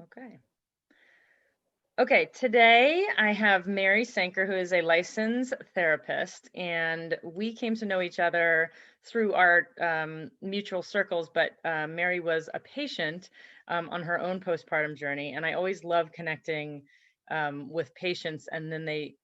Okay. Okay, today I have Mary Sanker, who is a licensed therapist, and we came to know each other through our mutual circles. But Mary was a patient on her own postpartum journey, and I always love connecting with patients, and then they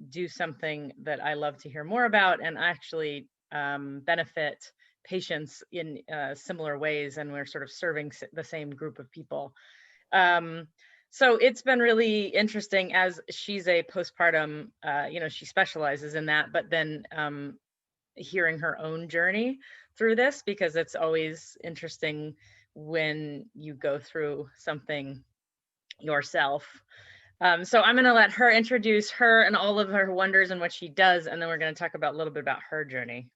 do something that I love to hear more about, and actually benefit patients in similar ways, and we're sort of serving the same group of people. Um, so it's been really interesting as she's a postpartum, she specializes in that, but then hearing her own journey through this, because it's always interesting when you go through something yourself. So I'm going to let her introduce her and all of her wonders and what she does, and then we're going to talk about a little bit about her journey.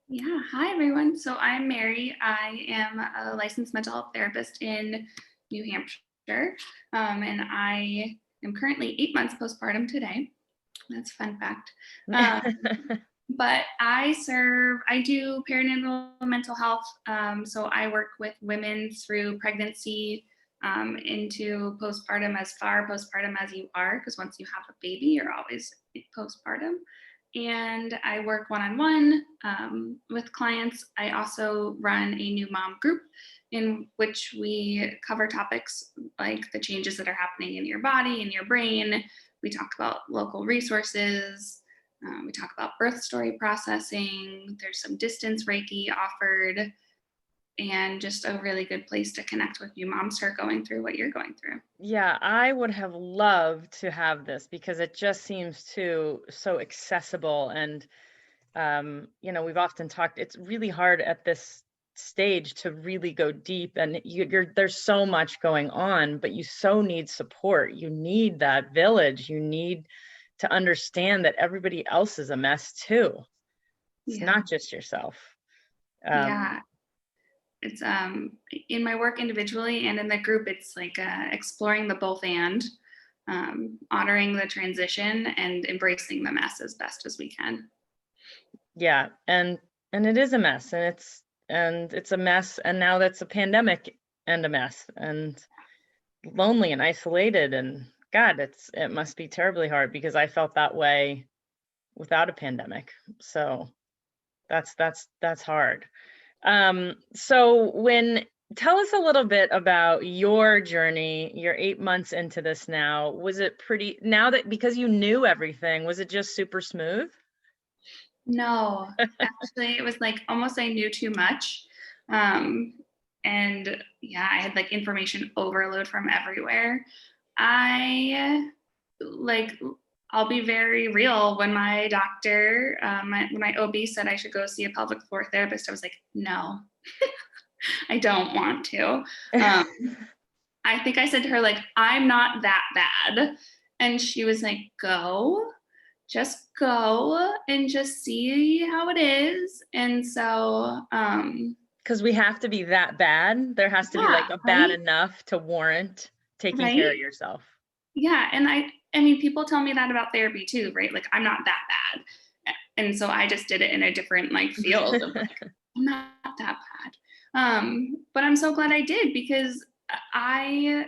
Yeah, hi everyone. So I'm Mary. I am a licensed mental health therapist in New Hampshire, and I am currently 8 months postpartum today. That's a fun fact. But I do perinatal mental health. So I work with women through pregnancy into postpartum, as far postpartum as you are, because once you have a baby, you're always postpartum. And I work one-on-one with clients. I also run a new mom group in which we cover topics like the changes that are happening in your body, in your brain. We talk about local resources. We talk about birth story processing. There's some distance Reiki offered, and just a really good place to connect with you moms who are going through what you're going through. Yeah, I would have loved to have this because it just seems so accessible. And we've often talked, it's really hard at this stage to really go deep, and there's so much going on, but you so need support. You need that village. You need to understand that everybody else is a mess too. It's Yeah. not just yourself. Yeah. It's in my work individually and in the group, it's like exploring the both and honoring the transition and embracing the mess as best as we can. Yeah, and it is a mess, and it's a mess, and now that's a pandemic and a mess, and lonely and isolated, and God, it must be terribly hard, because I felt that way without a pandemic. So that's hard. So tell us a little bit about your journey. You're 8 months into this now. Was it pretty, now that, because you knew everything, was it just super smooth? No, actually, it was like almost I knew too much. And yeah, I had like information overload from everywhere. I like, I'll be very real. When my doctor, when my OB said I should go see a pelvic floor therapist, I was like, no, I don't want to. I think I said to her, like, I'm not that bad. And she was like, just go and just see how it is. And so, Because we have to be that bad. There has to be like yeah, a bad right, enough to warrant taking care right. of yourself. Yeah. And I mean, people tell me that about therapy too, right? Like, I'm not that bad. And so I just did it in a different like field of like, I'm not that bad. But I'm so glad I did, because I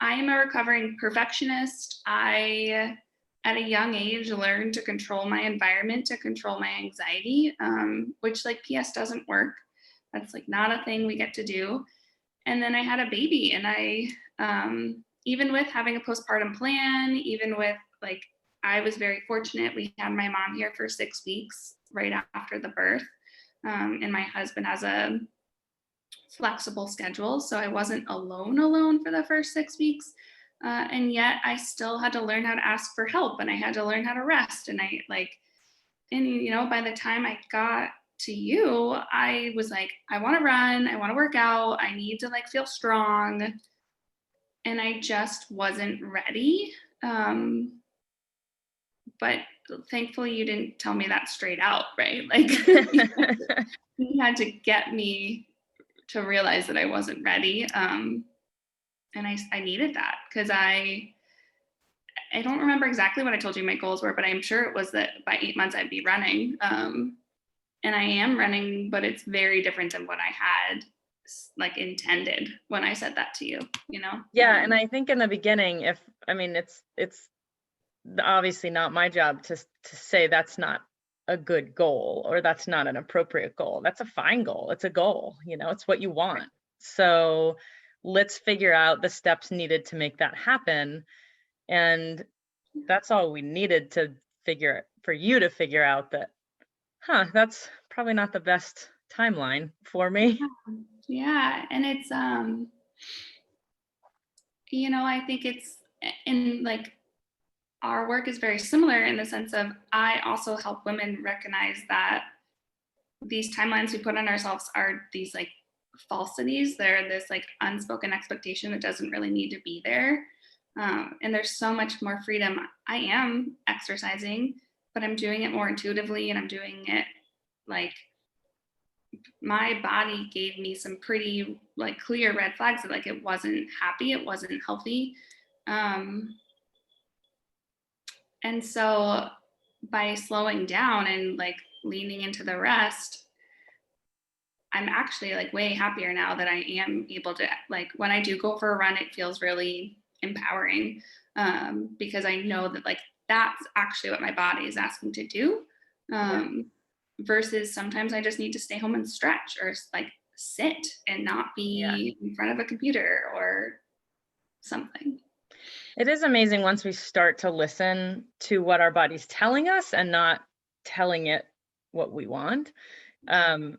I am a recovering perfectionist. I at a young age learned to control my environment, to control my anxiety, which like PS doesn't work. That's like not a thing we get to do. And then I had a baby, and I even with having a postpartum plan, even with like, I was very fortunate. We had my mom here for 6 weeks right after the birth. And my husband has a flexible schedule. So I wasn't alone for the first 6 weeks. And yet I still had to learn how to ask for help, and I had to learn how to rest. And by the time I got to you, I was like, I want to run, I want to work out, I need to like feel strong. And I just wasn't ready. But thankfully you didn't tell me that straight out, right? Like you had to get me to realize that I wasn't ready. And I needed that, because I don't remember exactly what I told you my goals were, but I'm sure it was that by 8 months I'd be running. And I am running, but it's very different than what I had like intended when I said that to you, Yeah, and I think in the beginning, I mean, it's obviously not my job to say that's not a good goal or that's not an appropriate goal. That's a fine goal. It's a goal, it's what you want. So let's figure out the steps needed to make that happen. And that's all we needed for you to figure out that, that's probably not the best timeline for me. Yeah, and it's I think it's in like our work is very similar in the sense of I also help women recognize that these timelines we put on ourselves are these like falsities. They're this like unspoken expectation that doesn't really need to be there. And there's so much more freedom. I am exercising, but I'm doing it more intuitively, and I'm doing it like my body gave me some pretty like clear red flags that like it wasn't happy, it wasn't healthy. Um, and so by slowing down and like leaning into the rest, I'm actually like way happier now that I am able to like when I do go for a run, it feels really empowering, because I know that like that's actually what my body is asking to do. Yeah. Um, Versus sometimes I just need to stay home and stretch or like sit and not Yeah. be in front of a computer or something. It is amazing once we start to listen to what our body's telling us and not telling it what we want. Um,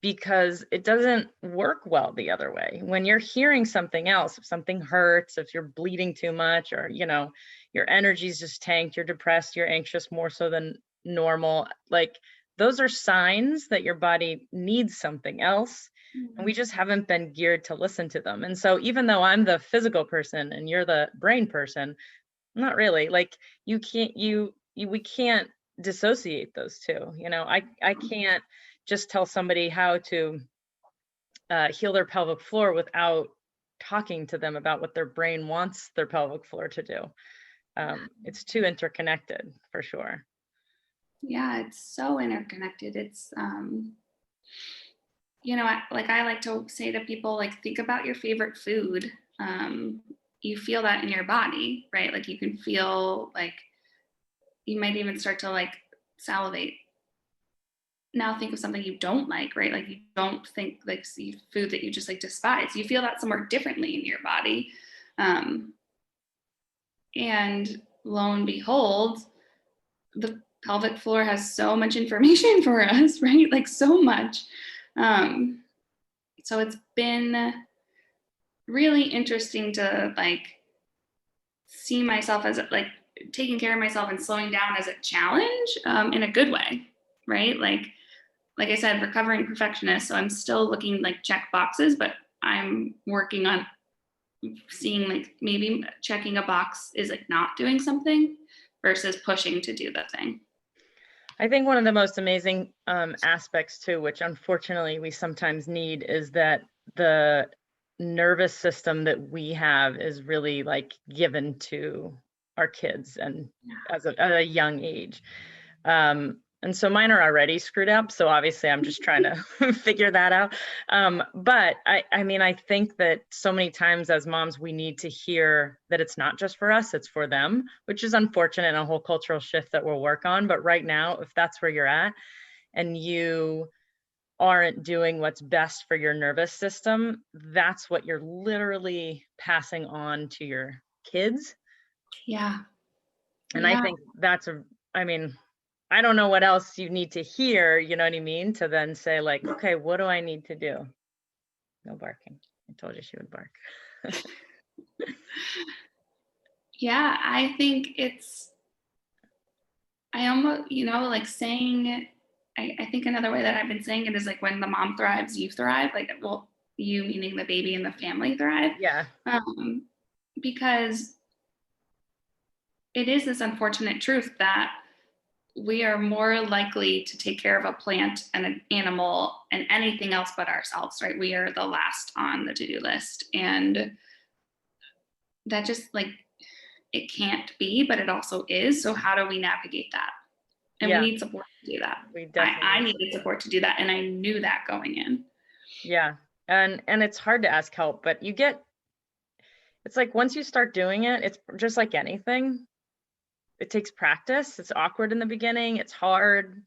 because it doesn't work well the other way. When you're hearing something else, if something hurts, if you're bleeding too much, or, your energy's just tanked, you're depressed, you're anxious more so than normal, like those are signs that your body needs something else. And we just haven't been geared to listen to them. And so even though I'm the physical person and you're the brain person, not really, like you can't, we can't dissociate those two. I can't just tell somebody how to heal their pelvic floor without talking to them about what their brain wants their pelvic floor to do. It's too interconnected for sure. Yeah, it's so interconnected. It's I like to say to people, like, think about your favorite food. You feel that in your body, right? Like you can feel like you might even start to like salivate. Now think of something you don't like, right? Like you don't think like see food that you just like despise. You feel that somewhere differently in your body. Um, and lo and behold, the pelvic floor has so much information for us, right? Like so much. Um, so it's been really interesting to like see myself as like taking care of myself and slowing down as a challenge, in a good way, right? Like I said, recovering perfectionist. So I'm still looking like check boxes, but I'm working on seeing like maybe checking a box is like not doing something versus pushing to do the thing. I think one of the most amazing aspects too, which unfortunately we sometimes need, is that the nervous system that we have is really like given to our kids and at a young age. And so mine are already screwed up. So obviously I'm just trying to figure that out. But I mean, I think that so many times as moms, we need to hear that it's not just for us, it's for them, which is unfortunate and a whole cultural shift that we'll work on. But right now, if that's where you're at and you aren't doing what's best for your nervous system, that's what you're literally passing on to your kids. Yeah. And I Yeah. think I mean, I don't know what else you need to hear, you know what I mean? To then say like, okay, what do I need to do? No barking. I told you she would bark. Yeah. I think I almost, like saying, I think another way that I've been saying it is like when the mom thrives, you thrive. Like, well, you meaning the baby and the family thrive. Yeah. Um, because it is this unfortunate truth that we are more likely to take care of a plant and an animal and anything else but ourselves, right? We are the last on the to-do list. And that just like, it can't be, but it also is. So how do we navigate that? And we Yeah. need support to do that. We definitely I need needed support. support to do that. And I knew that going in. Yeah. And it's hard to ask help, but it's like once you start doing it, it's just like anything. It takes practice. It's awkward in the beginning. It's hard,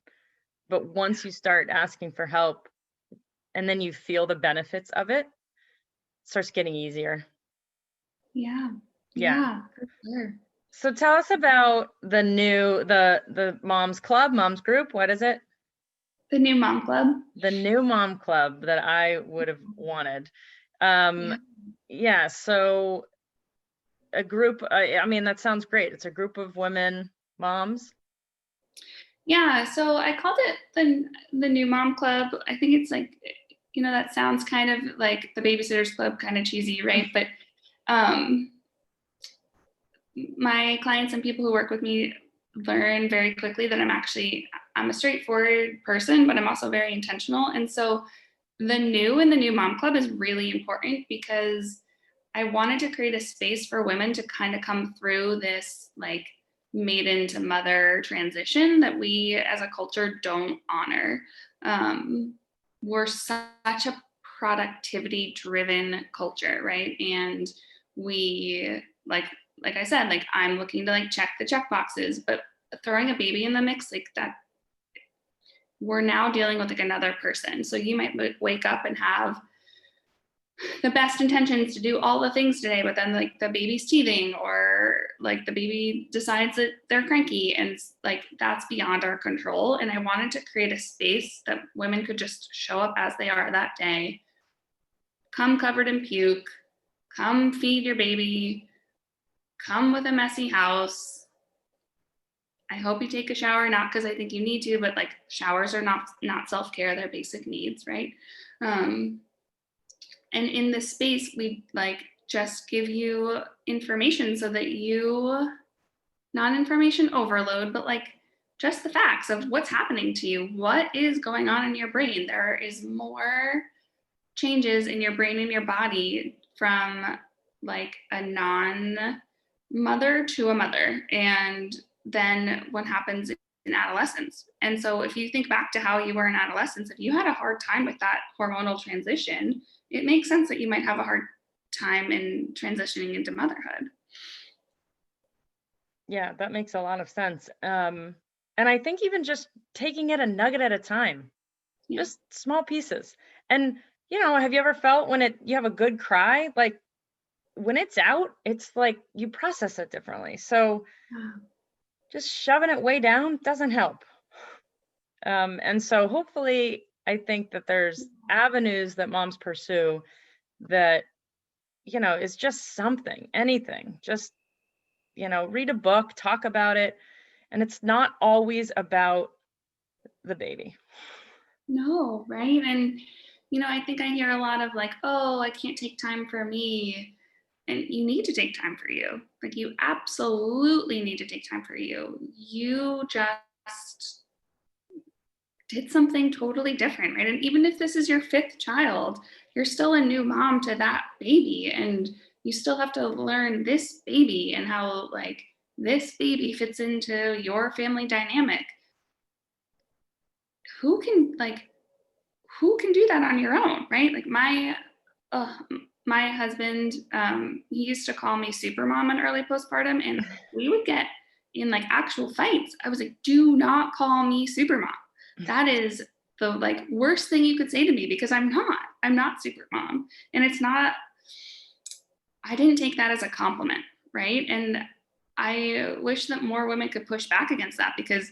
but once you start asking for help and then you feel the benefits of it, it starts getting easier. Yeah. Yeah. Yeah, for sure. So tell us about the moms group. What is it? The new mom club. The new mom club that I would have wanted. Yeah. Yeah, so a group, I mean, that sounds great. It's a group of women, moms. Yeah, so I called it the new mom club. I think it's like, that sounds kind of like the babysitters club, kind of cheesy, right? But um my clients and people who work with me learn very quickly that I'm a straightforward person, but I'm also very intentional. And so the new mom club is really important because I wanted to create a space for women to kind of come through this like maiden to mother transition that we as a culture don't honor. We're such a productivity driven culture, right? And we like I said, like I'm looking to like check the check boxes, but throwing a baby in the mix like that, we're now dealing with like another person. So you might wake up and have the best intentions to do all the things today, but then like the baby's teething or like the baby decides that they're cranky, and like that's beyond our control. And I wanted to create a space that women could just show up as they are that day, come covered in puke, come feed your baby, come with a messy house. I hope you take a shower, not because I think you need to, but like showers are not self-care, they're basic needs, right? And in this space, we like just give you information so that you, not information overload, but like just the facts of what's happening to you, what is going on in your brain. There is more changes in your brain and your body from like a non mother to a mother, and then what happens in adolescence. And so if you think back to how you were in adolescence, if you had a hard time with that hormonal transition, it makes sense that you might have a hard time in transitioning into motherhood. Yeah, that makes a lot of sense. And I think even just taking it a nugget at a time, Yeah. just small pieces. And have you ever felt when you have a good cry, like when it's out, it's like you process it differently. So just shoving it way down doesn't help. And so hopefully, I think that there's avenues that moms pursue that, is just something, anything, just, read a book, talk about it. And it's not always about the baby. No, right? And I think I hear a lot of like, oh, I can't take time for me. And you need to take time for you. Like you absolutely need to take time for you. You just did something totally different, right? And even if this is your fifth child, you're still a new mom to that baby. And you still have to learn this baby and how like this baby fits into your family dynamic. Who can like who can do that on your own, right? Like my husband, he used to call me super mom in early postpartum, and we would get in like actual fights. I was like, do not call me super mom. That is the like worst thing you could say to me, because I'm not super mom. And it's not, I didn't take that as a compliment, right? And I wish that more women could push back against that, because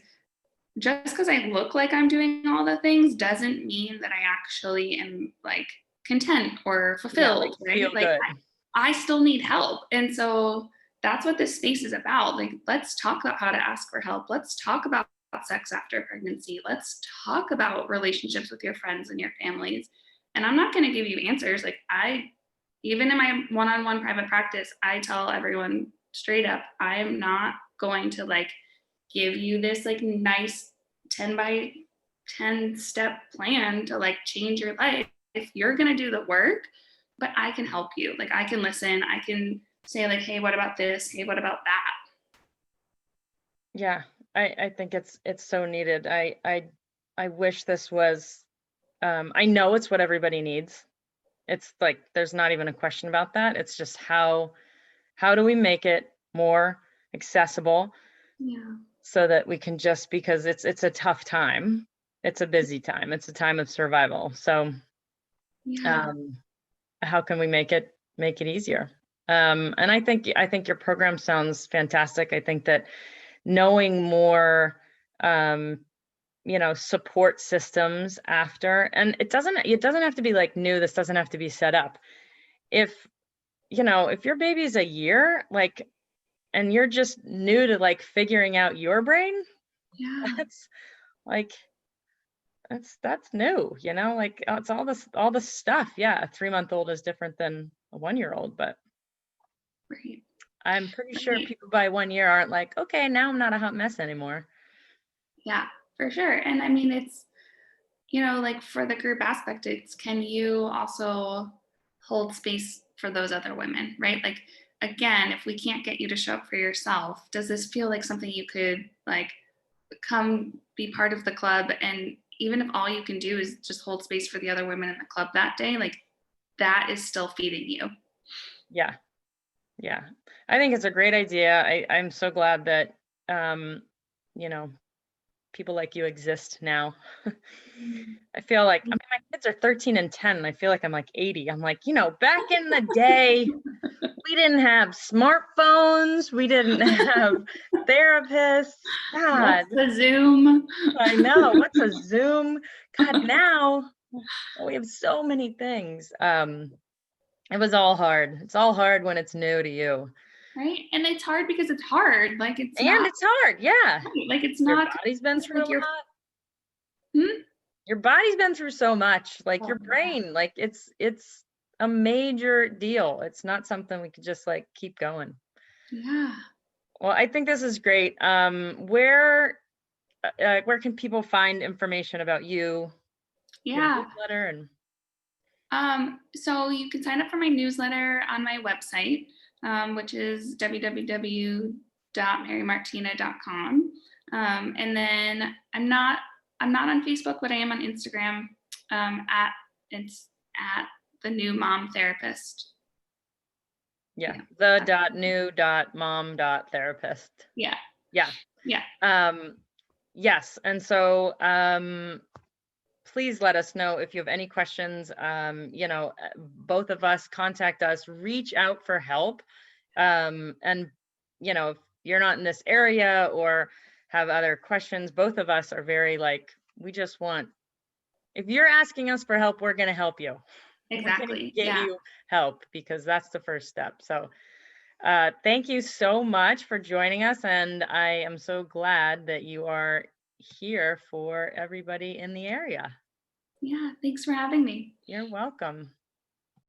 just because I look like I'm doing all the things doesn't mean that I actually am like content or Yeah, like fulfilled, right? feel Like good. I still need help. And so that's what this space is about. Like, let's talk about how to ask for help. Let's talk about sex after pregnancy. Let's talk about relationships with your friends and your families. And I'm not going to give you answers. Like, even in my one on one private practice, I tell everyone straight up, I am not going to like give you this like nice 10 by 10 step plan to like change your life. If you're going to do the work, but I can help you. Like I can listen. I can say like, hey, what about this? Hey, what about that? Yeah, I think it's so needed. I wish this was, I know it's what everybody needs. It's like, there's not even a question about that. It's just how do we make it more accessible Yeah. so that we can just, because it's a tough time. It's a busy time. It's a time of survival. So, Yeah. um, how can we make it easier? And I think your program sounds fantastic. I think that knowing more, um, support systems after, and it doesn't have to be like new. This doesn't have to be set up. If if your baby's a year, like, and you're just new to like figuring out your brain, Yeah. that's like that's new, like, it's all this stuff. Yeah, a 3-month old is different than a 1-year old, but Right. I'm pretty sure Right. people by 1 year aren't like, okay, now I'm not a hot mess anymore. Yeah, for sure. And I mean, it's, like for the group aspect, it's can you also hold space for those other women, right? Like, again, if we can't get you to show up for yourself, does this feel like something you could like come be part of the club? And even if all you can do is just hold space for the other women in the club that day, like that is still feeding you. Yeah, yeah. I think it's a great idea. I'm so glad that um, you know, people like you exist now. I feel like, I mean, my kids are 13 and 10, and I feel like I'm like 80. I'm like, back in the day, we didn't have smartphones, we didn't have therapists. God, What's the Zoom? I know. What's a Zoom? God, now we have so many things. It was all hard. It's all hard when it's new to you. Right? And it's hard because it's hard. Like it's And not it's hard. Yeah. right. Like it's Your not body's been just through a like your lot. hmm? Your body's been through so much. Like your Oh, brain, like it's a major deal. It's not something we could just like keep going. yeah. Well, I think this is great. Where can people find information about you, your Yeah. newsletter, and So you can sign up for my newsletter on my website, which is www.marymartina.com. And then I'm not on Facebook, but I am on Instagram. At it's at the new mom therapist. yeah, Yeah, the dot new dot mom dot therapist. yeah, Yeah. yeah, Um, yes. And so please let us know if you have any questions. Both of us, contact us, reach out for help. And if you're not in this area or have other questions, both of us are very like, we just want, if you're asking us for help, we're going to help you. We're going to exactly. get Yeah, you help, because that's the first step. So thank you so much for joining us. And I am so glad that you are here for everybody in the area. yeah. Thanks for having me. You're welcome.